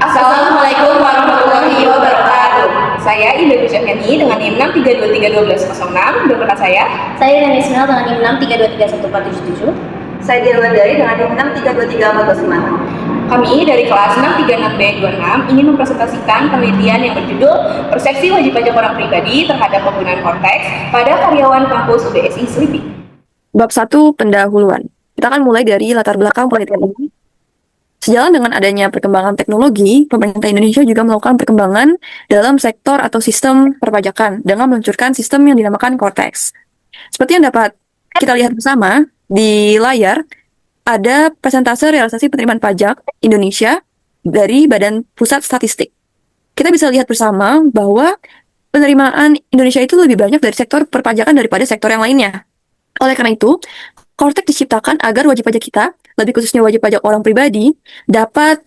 Assalamualaikum warahmatullahi wabarakatuh. Saya Indah Syahani dengan NIM 632312106 dan rekan Saya Rani Ismail dengan NIM 632314777. Saya Dian Landari dengan NIM 6323426. Kami dari kelas 636B26 ingin mempresentasikan penelitian yang berjudul Persepsi Wajib Pajak Orang Pribadi Terhadap Penggunaan Korteks pada Karyawan Kampus UBSI Selipi. Bab 1 Pendahuluan. Kita akan mulai dari latar belakang penelitian ini. Sejalan dengan adanya perkembangan teknologi, pemerintah Indonesia juga melakukan perkembangan dalam sektor atau sistem perpajakan dengan meluncurkan sistem yang dinamakan Korteks. Seperti yang dapat kita lihat bersama di layar, ada persentase realisasi penerimaan pajak Indonesia dari Badan Pusat Statistik. Kita bisa lihat bersama bahwa penerimaan Indonesia itu lebih banyak dari sektor perpajakan daripada sektor yang lainnya. Oleh karena itu, Korteks diciptakan agar wajib pajak kita, lebih khususnya wajib pajak orang pribadi, dapat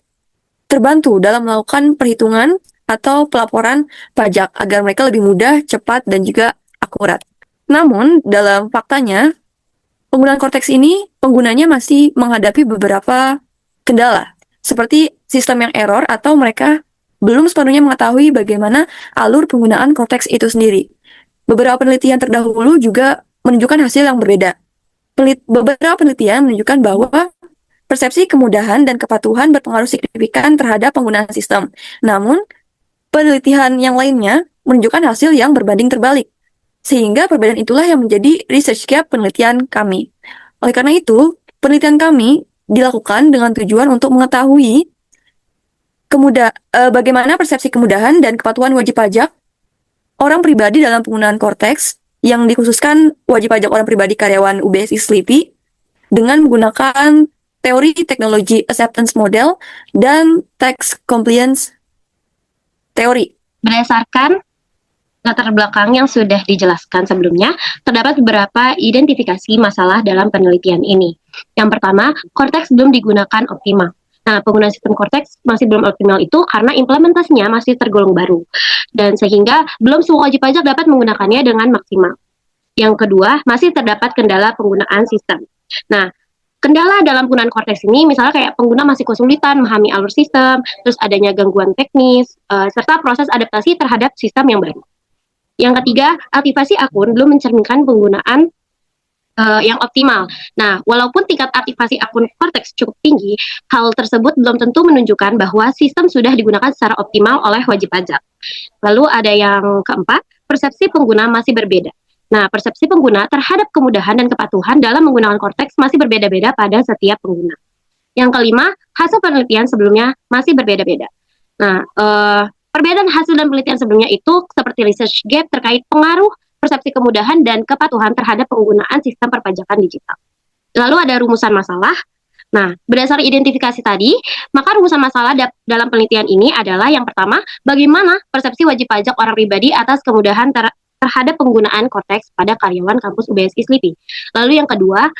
terbantu dalam melakukan perhitungan atau pelaporan pajak agar mereka lebih mudah, cepat, dan juga akurat. Namun, dalam faktanya, penggunaan Korteks ini, penggunanya masih menghadapi beberapa kendala, seperti sistem yang error atau mereka belum sepenuhnya mengetahui bagaimana alur penggunaan Korteks itu sendiri. Beberapa penelitian terdahulu juga menunjukkan hasil yang berbeda. Beberapa penelitian menunjukkan bahwa persepsi kemudahan dan kepatuhan berpengaruh signifikan terhadap penggunaan sistem. Namun, penelitian yang lainnya menunjukkan hasil yang berbanding terbalik. Sehingga perbedaan itulah yang menjadi research gap penelitian kami. Oleh karena itu, penelitian kami dilakukan dengan tujuan untuk mengetahui bagaimana persepsi kemudahan dan kepatuhan wajib pajak orang pribadi dalam penggunaan Korteks yang dikhususkan wajib pajak orang pribadi karyawan UBSI Selipi dengan menggunakan teori teknologi acceptance model dan tax compliance teori. Berdasarkan latar belakang yang sudah dijelaskan sebelumnya, terdapat beberapa identifikasi masalah dalam penelitian ini. Yang pertama, Korteks belum digunakan optimal. Nah, penggunaan sistem Korteks masih belum optimal itu karena implementasinya masih tergolong baru. Dan sehingga belum semua wajib pajak dapat menggunakannya dengan maksimal. Yang kedua, masih terdapat kendala penggunaan sistem. Nah, kendala dalam penggunaan Korteks ini misalnya kayak pengguna masih kesulitan memahami alur sistem, terus adanya gangguan teknis, serta proses adaptasi terhadap sistem yang baru. Yang ketiga, aktivasi akun belum mencerminkan penggunaan yang optimal. Nah, walaupun tingkat aktivasi akun Korteks cukup tinggi, hal tersebut belum tentu menunjukkan bahwa sistem sudah digunakan secara optimal oleh wajib pajak. Lalu ada yang keempat, persepsi pengguna masih berbeda. Nah, persepsi pengguna terhadap kemudahan dan kepatuhan dalam menggunakan Korteks masih berbeda-beda pada setiap pengguna. Yang kelima, hasil penelitian sebelumnya masih berbeda-beda. Nah, perbedaan hasil dan penelitian sebelumnya itu seperti research gap terkait pengaruh persepsi kemudahan dan kepatuhan terhadap penggunaan sistem perpajakan digital. Lalu ada rumusan masalah. Nah, berdasar identifikasi tadi, maka rumusan masalah dalam penelitian ini adalah yang pertama, bagaimana persepsi wajib pajak orang pribadi atas kemudahan terhadap penggunaan Korteks pada karyawan kampus UBSI Selipi. Lalu yang kedua,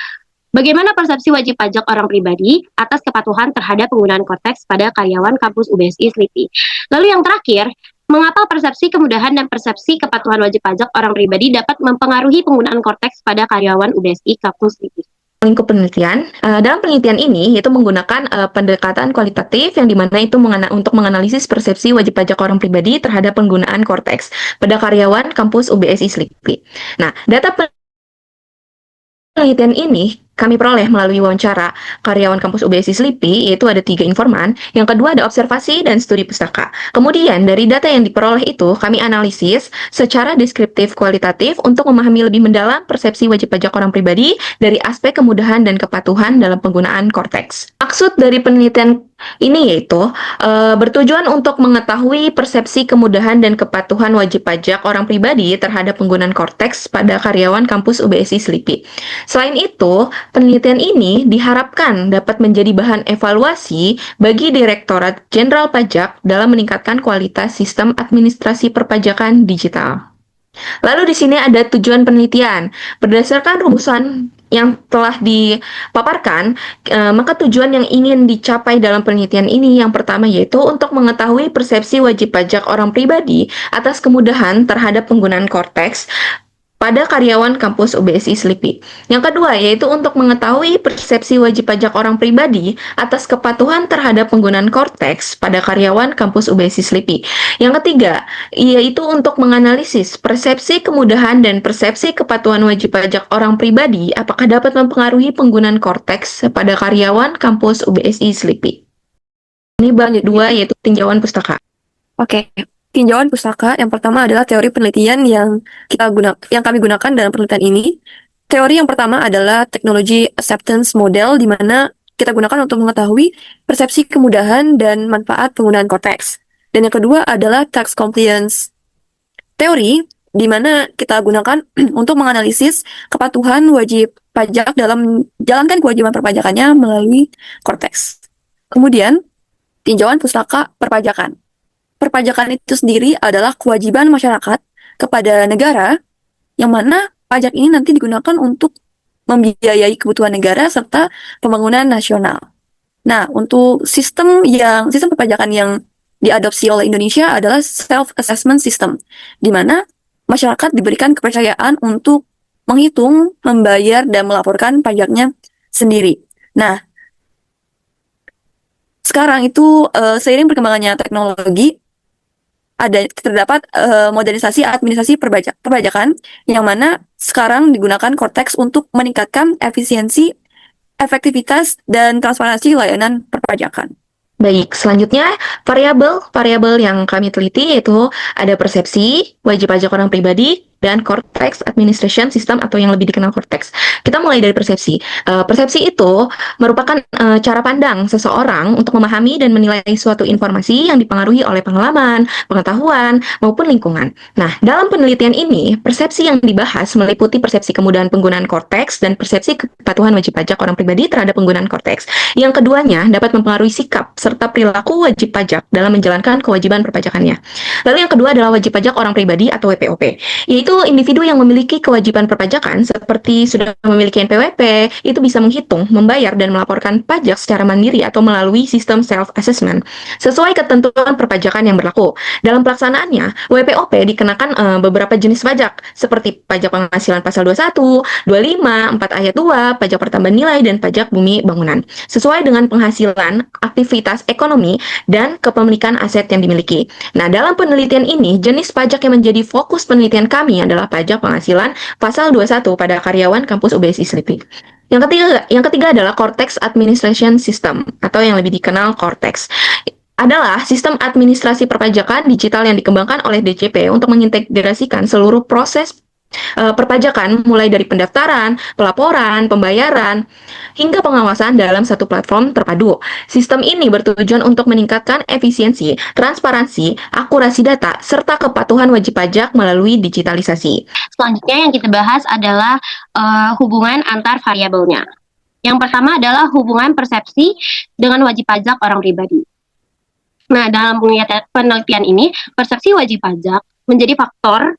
bagaimana persepsi wajib pajak orang pribadi atas kepatuhan terhadap penggunaan Korteks pada karyawan kampus UBSI Selipi. Lalu yang terakhir, mengapa persepsi kemudahan dan persepsi kepatuhan wajib pajak orang pribadi dapat mempengaruhi penggunaan Korteks pada karyawan UBSI kampus Selipi. Lingkup penelitian, dalam penelitian ini itu menggunakan pendekatan kualitatif yang dimana itu untuk menganalisis persepsi wajib pajak orang pribadi terhadap penggunaan Korteks pada karyawan kampus UBSI Selipi. Nah, data penelitian ini kami peroleh melalui wawancara karyawan kampus UBSI Selipi, yaitu ada 3 informan. Yang kedua ada observasi dan studi pustaka. Kemudian dari data yang diperoleh itu, kami analisis secara deskriptif kualitatif untuk memahami lebih mendalam persepsi wajib pajak orang pribadi dari aspek kemudahan dan kepatuhan dalam penggunaan Korteks. Maksud dari penelitian ini yaitu bertujuan untuk mengetahui persepsi kemudahan dan kepatuhan wajib pajak orang pribadi terhadap penggunaan Korteks pada karyawan kampus UBSI Selipi. Selain itu, penelitian ini diharapkan dapat menjadi bahan evaluasi bagi Direktorat Jenderal Pajak dalam meningkatkan kualitas sistem administrasi perpajakan digital. Lalu di sini ada tujuan penelitian. Berdasarkan rumusan yang telah dipaparkan, maka tujuan yang ingin dicapai dalam penelitian ini yang pertama yaitu untuk mengetahui persepsi wajib pajak orang pribadi atas kemudahan terhadap penggunaan Korteks pada karyawan kampus UBSI Slipi. Yang kedua, yaitu untuk mengetahui persepsi wajib pajak orang pribadi atas kepatuhan terhadap penggunaan Cortex pada karyawan kampus UBSI Slipi. Yang ketiga, yaitu untuk menganalisis persepsi kemudahan dan persepsi kepatuhan wajib pajak orang pribadi apakah dapat mempengaruhi penggunaan Cortex pada karyawan kampus UBSI Slipi. Ini bab dua, yaitu tinjauan pustaka. Oke, tinjauan pustaka yang pertama adalah teori penelitian yang kami gunakan dalam penelitian ini. Teori yang pertama adalah Technology Acceptance Model, di mana kita gunakan untuk mengetahui persepsi kemudahan dan manfaat penggunaan Cortex. Dan yang kedua adalah Tax Compliance Teori, di mana kita gunakan untuk menganalisis kepatuhan wajib pajak dalam menjalankan kewajiban perpajakannya melalui Cortex. Kemudian, tinjauan pustaka perpajakan. Perpajakan itu sendiri adalah kewajiban masyarakat kepada negara, yang mana pajak ini nanti digunakan untuk membiayai kebutuhan negara serta pembangunan nasional. Nah, untuk sistem perpajakan yang diadopsi oleh Indonesia adalah self-assessment system, di mana masyarakat diberikan kepercayaan untuk menghitung, membayar, dan melaporkan pajaknya sendiri. Nah, sekarang itu seiring perkembangannya teknologi, terdapat modernisasi administrasi perpajakan yang mana sekarang digunakan Cortex untuk meningkatkan efisiensi, efektivitas, dan transparansi layanan perpajakan. Baik, selanjutnya variabel yang kami teliti yaitu ada persepsi, wajib pajak orang pribadi, dan Cortex Administration System atau yang lebih dikenal Cortex. Kita mulai dari persepsi. Persepsi itu merupakan cara pandang seseorang untuk memahami dan menilai suatu informasi yang dipengaruhi oleh pengalaman, pengetahuan, maupun lingkungan. Nah, dalam penelitian ini, persepsi yang dibahas meliputi persepsi kemudahan penggunaan Cortex dan persepsi kepatuhan wajib pajak orang pribadi terhadap penggunaan Cortex. Yang keduanya dapat mempengaruhi sikap serta perilaku wajib pajak dalam menjalankan kewajiban perpajakannya. Lalu yang kedua adalah wajib pajak orang pribadi atau WPOP, yaitu individu yang memiliki kewajiban perpajakan seperti sudah memiliki NPWP, itu bisa menghitung, membayar, dan melaporkan pajak secara mandiri atau melalui sistem self-assessment sesuai ketentuan perpajakan yang berlaku. Dalam pelaksanaannya, WPOP dikenakan beberapa jenis pajak seperti pajak penghasilan pasal 21, 25, 4 ayat 2, pajak pertambahan nilai, dan pajak bumi bangunan sesuai dengan penghasilan, aktivitas ekonomi, dan kepemilikan aset yang dimiliki. Nah, dalam penelitian ini, jenis pajak yang menjadi fokus penelitian kami adalah pajak penghasilan pasal 21 pada karyawan kampus UBSI Slipi. Yang ketiga adalah Cortex Administration System atau yang lebih dikenal Cortex. Adalah sistem administrasi perpajakan digital yang dikembangkan oleh DJP untuk mengintegrasikan seluruh proses perpajakan mulai dari pendaftaran, pelaporan, pembayaran, hingga pengawasan dalam satu platform terpadu. Sistem ini bertujuan untuk meningkatkan efisiensi, transparansi, akurasi data, serta kepatuhan wajib pajak melalui digitalisasi. Selanjutnya yang kita bahas adalah hubungan antar variabelnya. Yang pertama adalah hubungan persepsi dengan wajib pajak orang pribadi. Nah, dalam penelitian ini, persepsi wajib pajak menjadi faktor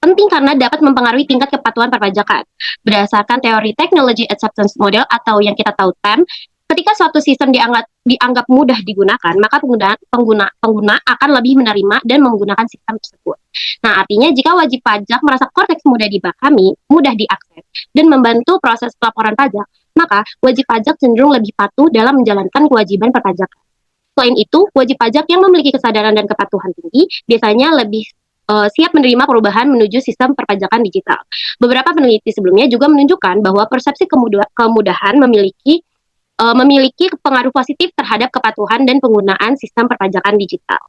penting karena dapat mempengaruhi tingkat kepatuhan perpajakan. Berdasarkan teori Technology Acceptance Model atau yang kita tahu TAM, ketika suatu sistem dianggap mudah digunakan, maka pengguna akan lebih menerima dan menggunakan sistem tersebut. Nah, artinya jika wajib pajak merasa Cortex mudah dipahami, mudah diakses, dan membantu proses pelaporan pajak, maka wajib pajak cenderung lebih patuh dalam menjalankan kewajiban perpajakan. Selain itu, wajib pajak yang memiliki kesadaran dan kepatuhan tinggi biasanya lebih siap menerima perubahan menuju sistem perpajakan digital. Beberapa peneliti sebelumnya juga menunjukkan bahwa persepsi kemudahan memiliki pengaruh positif terhadap kepatuhan dan penggunaan sistem perpajakan digital.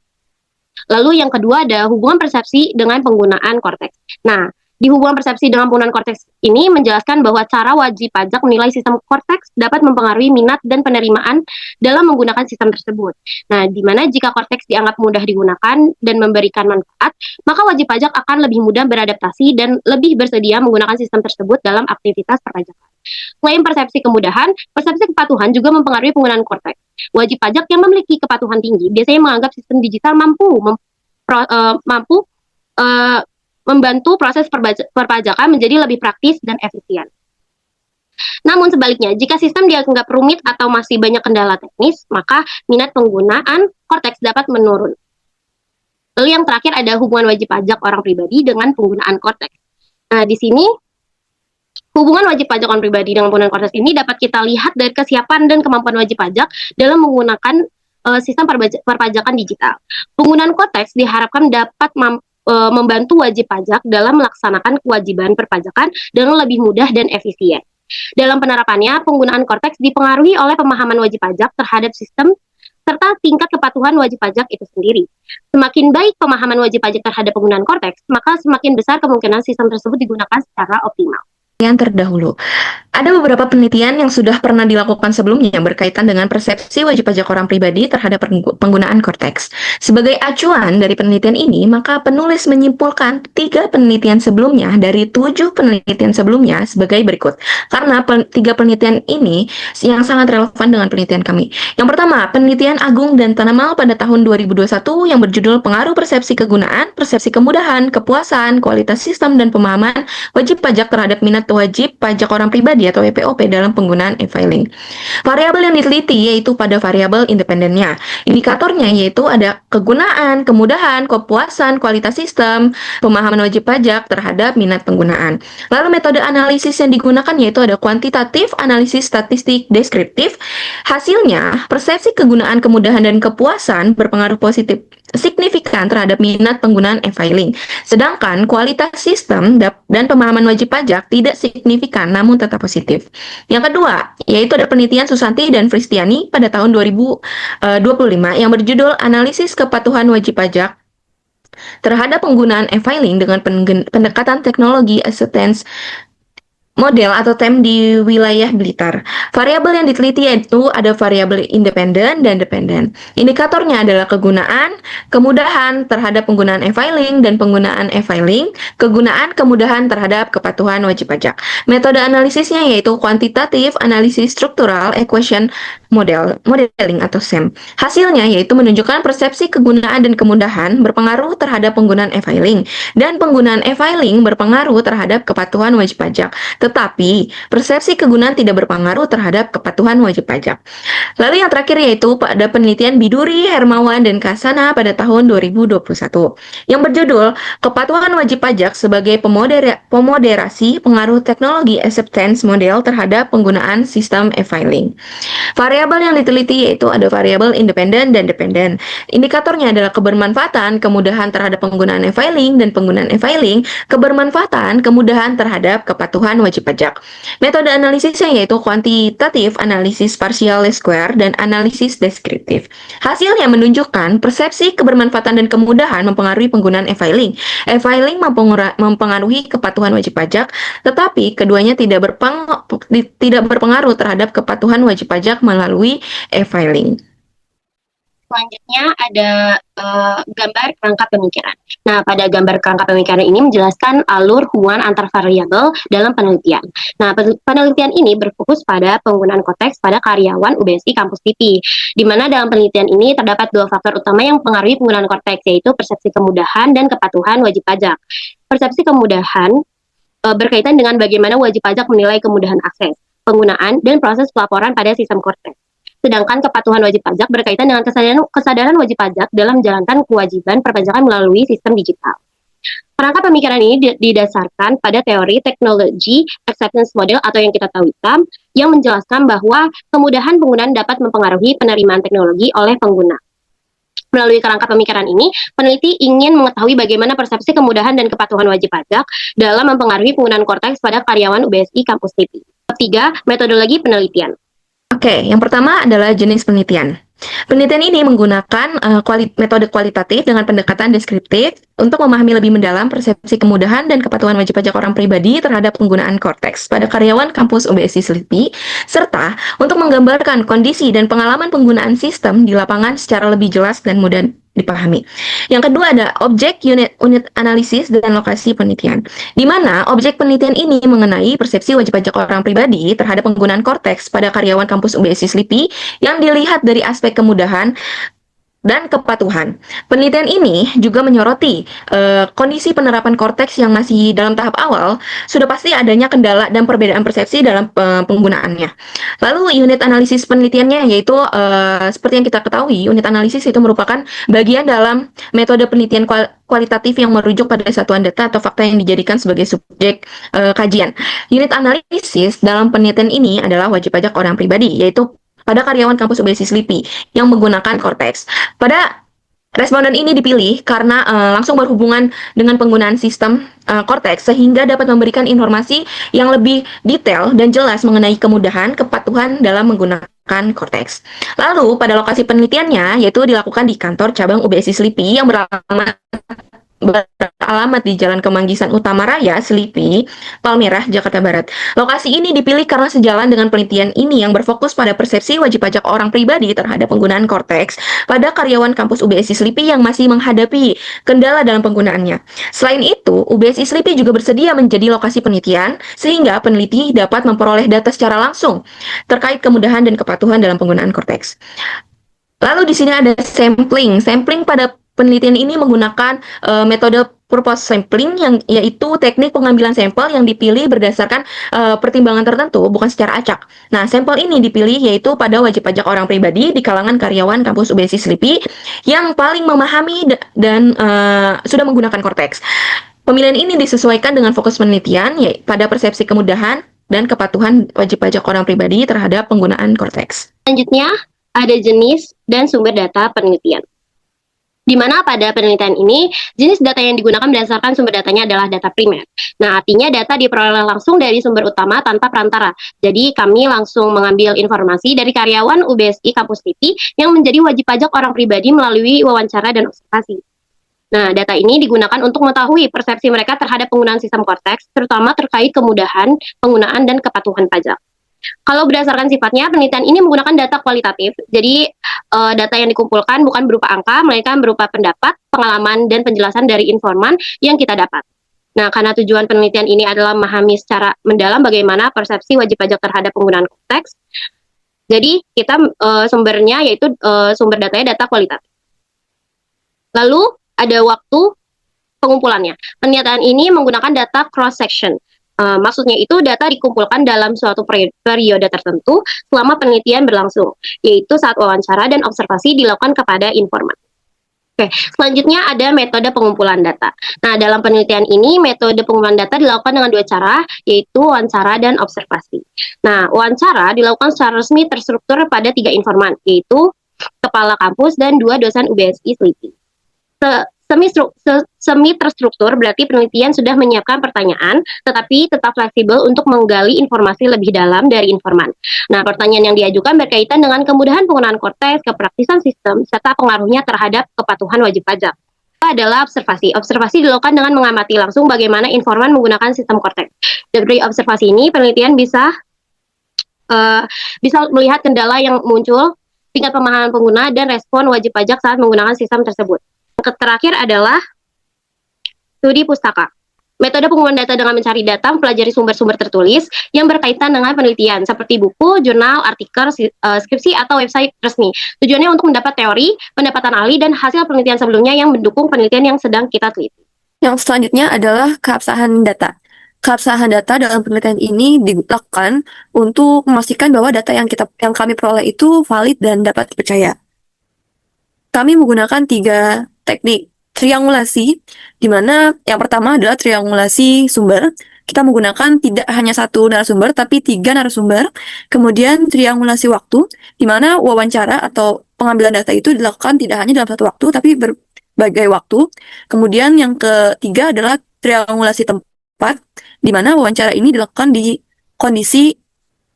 Lalu yang kedua ada hubungan persepsi dengan penggunaan Cortex. Nah, di hubungan persepsi dengan penggunaan Cortex ini menjelaskan bahwa cara wajib pajak menilai sistem Cortex dapat mempengaruhi minat dan penerimaan dalam menggunakan sistem tersebut. Nah, di mana jika Cortex dianggap mudah digunakan dan memberikan manfaat, maka wajib pajak akan lebih mudah beradaptasi dan lebih bersedia menggunakan sistem tersebut dalam aktivitas perpajakan. Selain persepsi kemudahan, persepsi kepatuhan juga mempengaruhi penggunaan Cortex. Wajib pajak yang memiliki kepatuhan tinggi biasanya menganggap sistem digital mampu membantu proses perpajakan menjadi lebih praktis dan efisien. Namun sebaliknya, jika sistem dianggap rumit atau masih banyak kendala teknis, maka minat penggunaan Cortex dapat menurun. Lalu yang terakhir ada hubungan wajib pajak orang pribadi dengan penggunaan Cortex. Nah, di sini hubungan wajib pajak orang pribadi dengan penggunaan Cortex ini dapat kita lihat dari kesiapan dan kemampuan wajib pajak dalam menggunakan sistem perpajakan digital. Penggunaan Cortex diharapkan dapat membantu wajib pajak dalam melaksanakan kewajiban perpajakan dengan lebih mudah dan efisien. Dalam penerapannya, penggunaan Cortex dipengaruhi oleh pemahaman wajib pajak terhadap sistem serta tingkat kepatuhan wajib pajak itu sendiri. Semakin baik pemahaman wajib pajak terhadap penggunaan Cortex, maka semakin besar kemungkinan sistem tersebut digunakan secara optimal. Yang terdahulu, ada beberapa penelitian yang sudah pernah dilakukan sebelumnya berkaitan dengan persepsi wajib pajak orang pribadi terhadap penggunaan Cortex. Sebagai acuan dari penelitian ini, maka penulis menyimpulkan 3 penelitian sebelumnya dari 7 penelitian sebelumnya sebagai berikut. Karena 3 penelitian ini yang sangat relevan dengan penelitian kami. Yang pertama, penelitian Agung dan Tanamal pada tahun 2021 yang berjudul Pengaruh Persepsi Kegunaan, Persepsi Kemudahan, Kepuasan, Kualitas Sistem, dan Pemahaman Wajib Pajak terhadap Minat Wajib Pajak Orang Pribadi atau WPOP dalam penggunaan e-filing. Variabel yang diteliti yaitu pada variabel independennya. Indikatornya yaitu ada kegunaan, kemudahan, kepuasan, kualitas sistem, pemahaman wajib pajak terhadap minat penggunaan. Lalu metode analisis yang digunakan yaitu ada kuantitatif, analisis statistik, deskriptif. Hasilnya, persepsi kegunaan, kemudahan, dan kepuasan berpengaruh positif signifikan terhadap minat penggunaan e-filing. Sedangkan kualitas sistem dan pemahaman wajib pajak tidak signifikan namun tetap positif. Yang kedua, yaitu ada penelitian Susanti dan Fristiani pada tahun 2025 yang berjudul Analisis Kepatuhan Wajib Pajak terhadap penggunaan e-filing dengan pendekatan teknologi acceptance model atau TEM di wilayah Blitar. Variabel yang diteliti yaitu ada variabel independen dan dependen. Indikatornya adalah kegunaan, kemudahan terhadap penggunaan e-filing dan penggunaan e-filing, kegunaan, kemudahan terhadap kepatuhan wajib pajak. Metode analisisnya yaitu kuantitatif, analisis struktural, equation modeling atau SEM. Hasilnya yaitu menunjukkan persepsi kegunaan dan kemudahan berpengaruh terhadap penggunaan e-filing dan penggunaan e-filing berpengaruh terhadap kepatuhan wajib pajak. Tetapi, persepsi kegunaan tidak berpengaruh terhadap kepatuhan wajib pajak. Lalu yang terakhir yaitu pada penelitian Biduri, Hermawan, dan Kasana pada tahun 2021 yang berjudul Kepatuhan Wajib Pajak sebagai Pemoderasi Pengaruh Teknologi Acceptance Model terhadap Penggunaan Sistem E-Filing. Variabel yang diteliti yaitu ada variabel independen dan dependen. Indikatornya adalah kebermanfaatan, kemudahan terhadap penggunaan e-filing dan penggunaan e-filing, kebermanfaatan, kemudahan terhadap kepatuhan wajib pajak. Metode analisisnya yaitu kuantitatif, analisis partial square, dan analisis deskriptif. Hasilnya menunjukkan persepsi kebermanfaatan dan kemudahan mempengaruhi penggunaan e-filing. E-filing mempengaruhi kepatuhan wajib pajak, tetapi keduanya tidak berpengaruh terhadap kepatuhan wajib pajak melalui e-filing. Selanjutnya ada gambar kerangka pemikiran. Nah, pada gambar kerangka pemikiran ini menjelaskan alur hubungan antar variabel dalam penelitian. Nah, penelitian ini berfokus pada penggunaan Cortex pada karyawan UBSI Kampus TIPI, di mana dalam penelitian ini terdapat 2 faktor utama yang mempengaruhi penggunaan Cortex, yaitu persepsi kemudahan dan kepatuhan wajib pajak. Persepsi kemudahan berkaitan dengan bagaimana wajib pajak menilai kemudahan akses, penggunaan, dan proses pelaporan pada sistem Cortex. Sedangkan kepatuhan wajib pajak berkaitan dengan kesadaran wajib pajak dalam menjalankan kewajiban perpajakan melalui sistem digital. Kerangka pemikiran ini didasarkan pada teori teknologi acceptance model atau yang kita tahu hitam, yang menjelaskan bahwa kemudahan penggunaan dapat mempengaruhi penerimaan teknologi oleh pengguna. Melalui kerangka pemikiran ini, peneliti ingin mengetahui bagaimana persepsi kemudahan dan kepatuhan wajib pajak dalam mempengaruhi penggunaan Cortex pada karyawan UBSI Kampus TIPI. Ketiga, metodologi penelitian. Oke, yang pertama adalah jenis penelitian. Penelitian ini menggunakan metode kualitatif dengan pendekatan deskriptif untuk memahami lebih mendalam persepsi kemudahan dan kepatuhan wajib pajak orang pribadi terhadap penggunaan Cortex pada karyawan kampus UBSI SLIPI, serta untuk menggambarkan kondisi dan pengalaman penggunaan sistem di lapangan secara lebih jelas dan mudah dipahami. Yang kedua ada objek unit analisis dan lokasi penelitian, di mana objek penelitian ini mengenai persepsi wajib pajak orang pribadi terhadap penggunaan Cortex pada karyawan kampus UBSI SLIPI yang dilihat dari aspek kemudahan, dan kepatuhan. Penelitian ini juga menyoroti kondisi penerapan korteks yang masih dalam tahap awal, sudah pasti adanya kendala dan perbedaan persepsi dalam penggunaannya. Lalu unit analisis penelitiannya yaitu seperti yang kita ketahui, unit analisis itu merupakan bagian dalam metode penelitian kualitatif yang merujuk pada satuan data atau fakta yang dijadikan sebagai subjek kajian. Unit analisis dalam penelitian ini adalah wajib pajak orang pribadi, yaitu pada karyawan kampus UBSI SLIPI yang menggunakan Cortex. Pada responden ini dipilih karena langsung berhubungan dengan penggunaan sistem Cortex sehingga dapat memberikan informasi yang lebih detail dan jelas mengenai kemudahan, kepatuhan dalam menggunakan Cortex. Lalu pada lokasi penelitiannya yaitu dilakukan di kantor cabang UBSI SLIPI yang beralamat di Jalan Kemanggisan Utama Raya, Selipi, Palmerah, Jakarta Barat. Lokasi ini dipilih karena sejalan dengan penelitian ini yang berfokus pada persepsi wajib pajak orang pribadi terhadap penggunaan Cortex pada karyawan kampus UBSI Selipi yang masih menghadapi kendala dalam penggunaannya. Selain itu, UBSI Selipi juga bersedia menjadi lokasi penelitian sehingga peneliti dapat memperoleh data secara langsung terkait kemudahan dan kepatuhan dalam penggunaan Cortex. Lalu di sini ada sampling. Sampling pada penelitian ini menggunakan metode purpose sampling yang yaitu teknik pengambilan sampel yang dipilih berdasarkan pertimbangan tertentu, bukan secara acak. Nah, sampel ini dipilih yaitu pada wajib pajak orang pribadi di kalangan karyawan kampus UBSI Selipi yang paling memahami dan sudah menggunakan Cortex. Pemilihan ini disesuaikan dengan fokus penelitian yaitu pada persepsi kemudahan dan kepatuhan wajib pajak orang pribadi terhadap penggunaan Cortex. Selanjutnya, ada jenis dan sumber data penelitian. Di mana pada penelitian ini, jenis data yang digunakan berdasarkan sumber datanya adalah data primer. Nah, artinya data diperoleh langsung dari sumber utama tanpa perantara. Jadi, kami langsung mengambil informasi dari karyawan UBSI Kampus TV yang menjadi wajib pajak orang pribadi melalui wawancara dan observasi. Nah, data ini digunakan untuk mengetahui persepsi mereka terhadap penggunaan sistem Cortex, terutama terkait kemudahan penggunaan dan kepatuhan pajak. Kalau berdasarkan sifatnya, penelitian ini menggunakan data kualitatif. Jadi, data yang dikumpulkan bukan berupa angka, melainkan berupa pendapat, pengalaman, dan penjelasan dari informan yang kita dapat. Nah, karena tujuan penelitian ini adalah memahami secara mendalam bagaimana persepsi wajib pajak terhadap penggunaan konteks, jadi kita sumbernya yaitu sumber datanya data kualitatif. Lalu, ada waktu pengumpulannya. Penelitian ini menggunakan data cross-section. Maksudnya itu data dikumpulkan dalam suatu periode tertentu selama penelitian berlangsung, yaitu saat wawancara dan observasi dilakukan kepada informan. Oke, selanjutnya ada metode pengumpulan data. Nah, dalam penelitian ini metode pengumpulan data dilakukan dengan dua cara, yaitu wawancara dan observasi. Nah, wawancara dilakukan secara resmi terstruktur pada 3 informan, yaitu kepala kampus dan 2 dosen UBSI Selipi. Semi terstruktur berarti penelitian sudah menyiapkan pertanyaan, tetapi tetap fleksibel untuk menggali informasi lebih dalam dari informan. Nah, pertanyaan yang diajukan berkaitan dengan kemudahan penggunaan Cortex, kepraktisan sistem, serta pengaruhnya terhadap kepatuhan wajib pajak. Adalah observasi. Observasi dilakukan dengan mengamati langsung bagaimana informan menggunakan sistem Cortex. Dari observasi ini, penelitian bisa melihat kendala yang muncul, tingkat pemahaman pengguna, dan respon wajib pajak saat menggunakan sistem tersebut. Yang terakhir adalah studi pustaka. Metode pengumpulan data dengan mencari data mempelajari sumber-sumber tertulis yang berkaitan dengan penelitian, seperti buku, jurnal, artikel, skripsi, atau website resmi. Tujuannya untuk mendapat teori, pendapatan ahli, dan hasil penelitian sebelumnya yang mendukung penelitian yang sedang kita teliti. Yang selanjutnya adalah keabsahan data. Keabsahan data dalam penelitian ini dilakukan untuk memastikan bahwa data yang kami peroleh itu valid dan dapat dipercaya. Kami menggunakan 3 teknik triangulasi, di mana yang pertama adalah triangulasi sumber. Kita menggunakan tidak hanya 1 narasumber, tapi 3 narasumber. Kemudian triangulasi waktu, di mana wawancara atau pengambilan data itu dilakukan tidak hanya dalam 1 waktu, tapi berbagai waktu. Kemudian yang ketiga adalah triangulasi tempat, di mana wawancara ini dilakukan di kondisi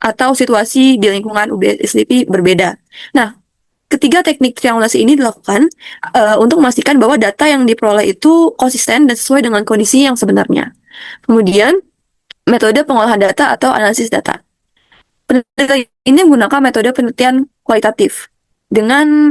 atau situasi di lingkungan UBSI Selipi berbeda. Nah, ketiga teknik triangulasi ini dilakukan untuk memastikan bahwa data yang diperoleh itu konsisten dan sesuai dengan kondisi yang sebenarnya. Kemudian, metode pengolahan data atau analisis data. Penelitian ini menggunakan metode penelitian kualitatif dengan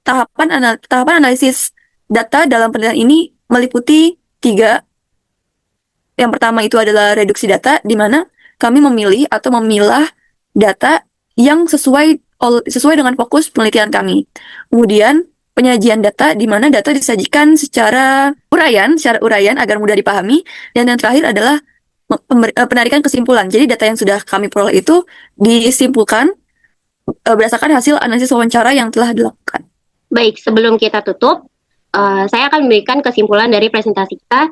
tahapan analisis data dalam penelitian ini meliputi 3. Yang pertama itu adalah reduksi data, di mana kami memilih atau memilah data yang sesuai sesuai dengan fokus penelitian kami. Kemudian penyajian data di mana data disajikan secara uraian agar mudah dipahami. Dan yang terakhir adalah penarikan kesimpulan. Jadi data yang sudah kami peroleh itu disimpulkan berdasarkan hasil analisis wawancara yang telah dilakukan. Baik, sebelum kita tutup, saya akan memberikan kesimpulan dari presentasi kita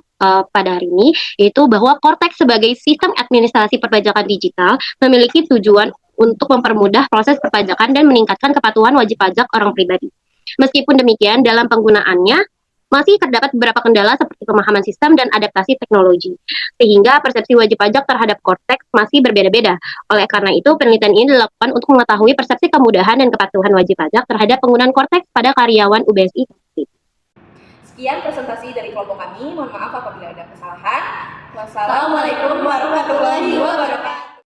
pada hari ini, yaitu bahwa Cortex sebagai sistem administrasi perpajakan digital memiliki tujuan untuk mempermudah proses perpajakan dan meningkatkan kepatuhan wajib pajak orang pribadi. Meskipun demikian, dalam penggunaannya masih terdapat beberapa kendala seperti pemahaman sistem dan adaptasi teknologi, sehingga persepsi wajib pajak terhadap Cortex masih berbeda-beda. Oleh karena itu, penelitian ini dilakukan untuk mengetahui persepsi kemudahan dan kepatuhan wajib pajak terhadap penggunaan Cortex pada karyawan UBSI. Sekian presentasi dari kelompok kami. Mohon maaf apabila ada kesalahan. Wassalamualaikum warahmatullahi wabarakatuh.